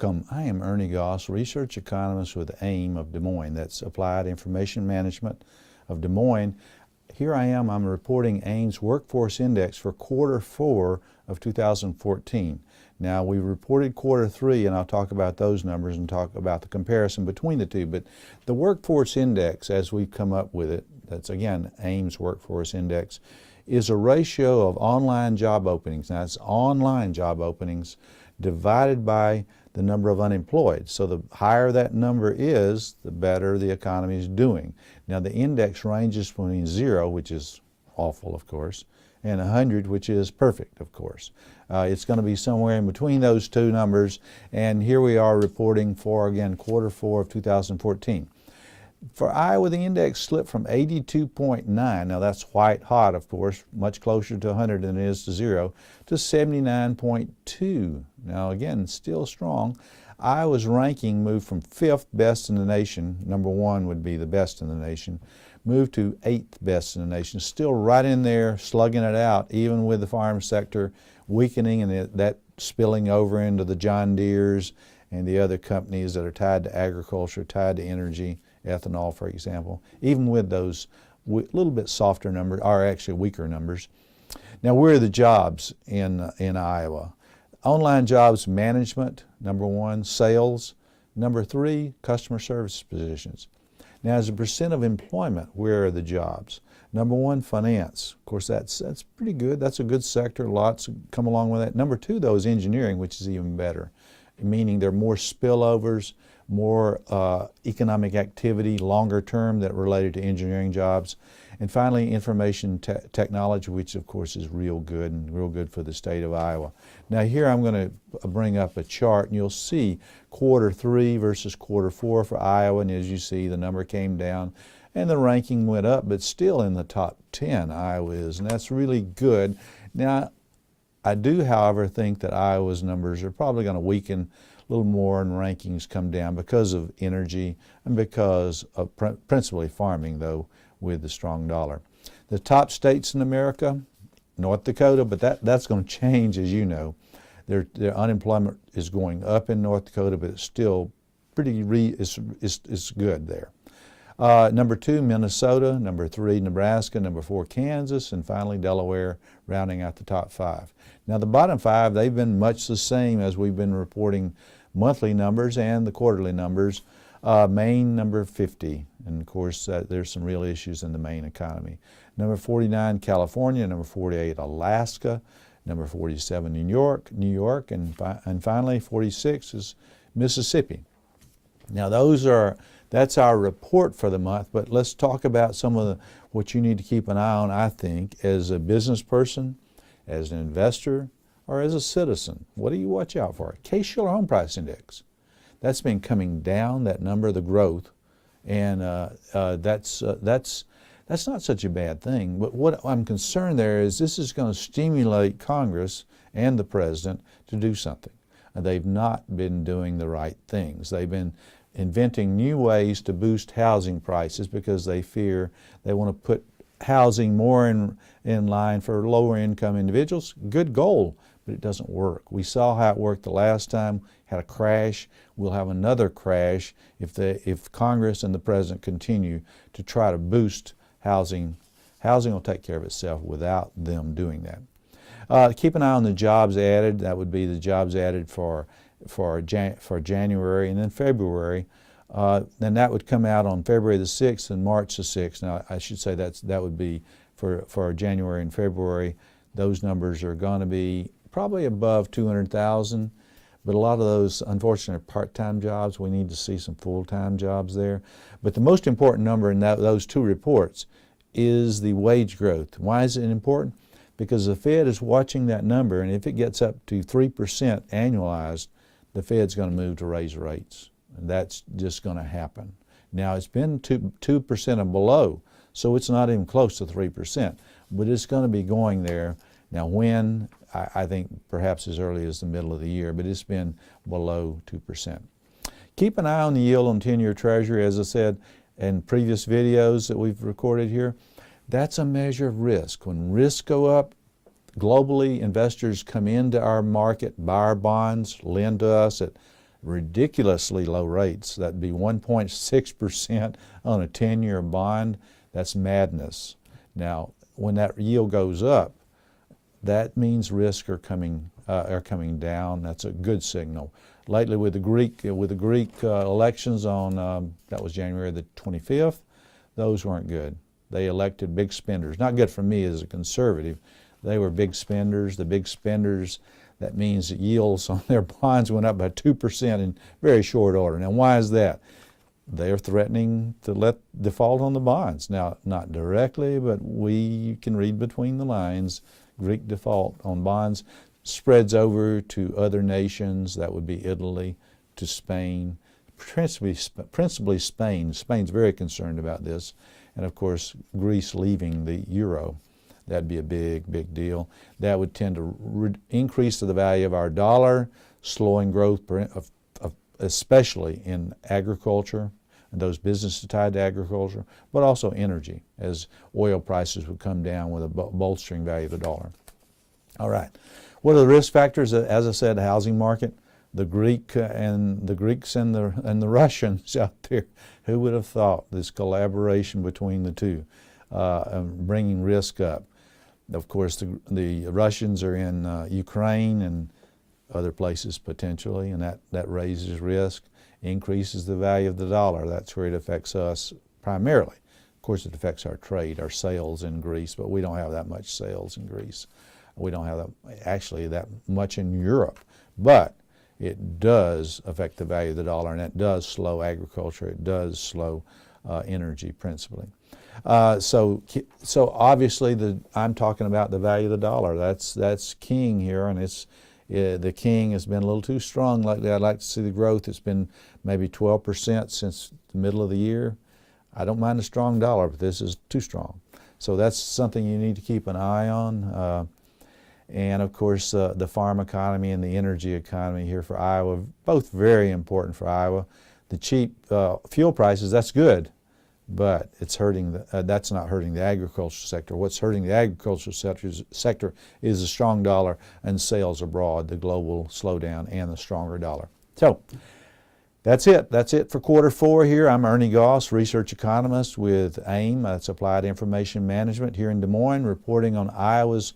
Welcome. I am Ernie Goss, research economist with AIM of Des Moines. That's Applied Information Management of Des Moines. Here I am, I'm reporting AIM's Workforce Index for Q4 of 2014. Now, we reported Q3, and I'll talk about those numbers and talk about the comparison between the two. But the Workforce Index, as we've come up with it, that's again AIM's Workforce Index, is a ratio of online job openings. Now, it's online job openings divided by the number of unemployed. So the higher that number is, the better the economy is doing. Now, the index ranges between 0, which is awful, of course, and 100, which is perfect, of course. It's going to be somewhere in between those two numbers, and here we are reporting for, again, Q4 of 2014. For Iowa, the index slipped from 82.9, now that's white hot, of course, much closer to 100 than it is to 0, to 79.2. Now again, still strong. Iowa's ranking moved from 5th best in the nation, number 1 would be the best in the nation, moved to 8th best in the nation, still right in there, slugging it out, even with the farm sector weakening and that spilling over into the John Deeres and the other companies that are tied to agriculture, tied to energy, ethanol, for example, even with those little bit softer numbers, or actually weaker numbers. Now, where are the jobs in Iowa? Online jobs management, number 1, sales, number 3, customer service positions. Now, as a percent of employment, where are the jobs? Number 1, finance. Of course, that's pretty good. That's a good sector. Lots come along with that. Number 2, though, is engineering, which is even better, meaning there are more spillovers, more economic activity, longer term, that related to engineering jobs. And finally, information technology, which of course is real good and real good for the state of Iowa. Now here I'm going to bring up a chart, and you'll see Q3 versus Q4 for Iowa, and as you see, the number came down and the ranking went up, but still in the top 10 Iowa is, and that's really good. Now, I do, however, think that Iowa's numbers are probably going to weaken a little more and rankings come down because of energy and because of principally farming, though, with the strong dollar. The top states in America, North Dakota, but that's going to change, as you know. Their unemployment is going up in North Dakota, but it's still pretty it's good there. Number 2, Minnesota. Number 3, Nebraska. Number 4, Kansas. And finally, Delaware, rounding out the top 5. Now, the bottom 5, they've been much the same as we've been reporting monthly numbers and the quarterly numbers. Maine, number 50. And, of course, there's some real issues in the Maine economy. Number 49, California. Number 48, Alaska. Number 47, New York. And finally, 46 is Mississippi. Now, that's our report for the month, but let's talk about some of what you need to keep an eye on, I think, as a business person, as an investor, or as a citizen. What do you watch out for? Case-Shiller Home Price Index. That's been coming down, that number, the growth, and that's not such a bad thing. But what I'm concerned there is this is going to stimulate Congress and the President to do something. They've not been doing the right things. They've been inventing new ways to boost housing prices because they fear they want to put housing more in line for lower income individuals. Good goal, but it doesn't work. We saw how it worked the last time, had a crash. We'll have another crash if Congress and the President continue to try to boost housing. Housing will take care of itself without them doing that. Keep an eye on the jobs added. That would be the jobs added for January and then February. Then that would come out on February the 6th and March the 6th. Now, I should say that would be for January and February. Those numbers are going to be probably above 200,000, but a lot of those, unfortunately, are part-time jobs. We need to see some full-time jobs there. But the most important number in those two reports is the wage growth. Why is it important? Because the Fed is watching that number, and if it gets up to 3% annualized, the Fed's going to move to raise rates. And that's just going to happen. Now, it's been 2% and below, so it's not even close to 3%, but it's going to be going there. Now, when? I think perhaps as early as the middle of the year, but it's been below 2%. Keep an eye on the yield on 10-year Treasury, as I said in previous videos that we've recorded here. That's a measure of risk. When risks go up, globally, investors come into our market, buy our bonds, lend to us at ridiculously low rates. That'd be 1.6% on a 10-year bond. That's madness. Now, when that yield goes up, that means risks are coming down. That's a good signal. Lately, with the Greek elections on that was January the 25th, those weren't good. They elected big spenders. Not good for me as a conservative. They were big spenders. The big spenders, that means that yields on their bonds went up by 2% in very short order. Now, why is that? They're threatening to let default on the bonds. Now, not directly, but we can read between the lines. Greek default on bonds spreads over to other nations. That would be Italy, to Spain, principally Spain. Spain's very concerned about this. And of course, Greece leaving the euro. That'd be a big, big deal. That would tend to increase the value of our dollar, slowing growth, especially in agriculture and those businesses tied to agriculture, but also energy, as oil prices would come down with a bolstering value of the dollar. All right. What are the risk factors? As I said, the housing market, the Greeks and the Russians out there. Who would have thought this collaboration between the two, bringing risk up? Of course, the Russians are in Ukraine and other places potentially, and that raises risk, increases the value of the dollar. That's where it affects us primarily. Of course, it affects our trade, our sales in Greece, but we don't have that much sales in Greece. We don't have actually that much in Europe, but it does affect the value of the dollar, and it does slow agriculture. It does slow energy principally. So obviously, I'm talking about the value of the dollar. That's king here, and the king has been a little too strong lately. I'd like to see the growth. It's been maybe 12% since the middle of the year. I don't mind a strong dollar, but this is too strong. So that's something you need to keep an eye on. And of course, the farm economy and the energy economy here for Iowa, both very important for Iowa. The cheap fuel prices, that's good, but it's hurting. That's not hurting the agricultural sector. What's hurting the agricultural sector is the strong dollar and sales abroad, the global slowdown, and the stronger dollar. So that's it. That's it for Q4 here. I'm Ernie Goss, research economist with AIM, that's Applied Information Management here in Des Moines, reporting on Iowa's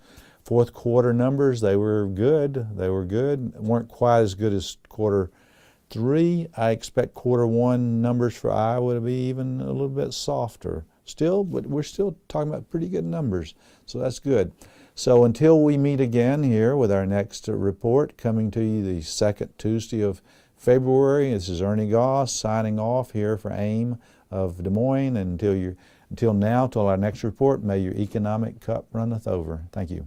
Q4 numbers. They were good. They were good. Weren't quite as good as Q3. I expect Q1 numbers for Iowa to be even a little bit softer still, but we're still talking about pretty good numbers. So that's good. So until we meet again here with our next report coming to you the second Tuesday of February, this is Ernie Goss signing off here for AIM of Des Moines. And until our next report, may your economic cup runneth over. Thank you.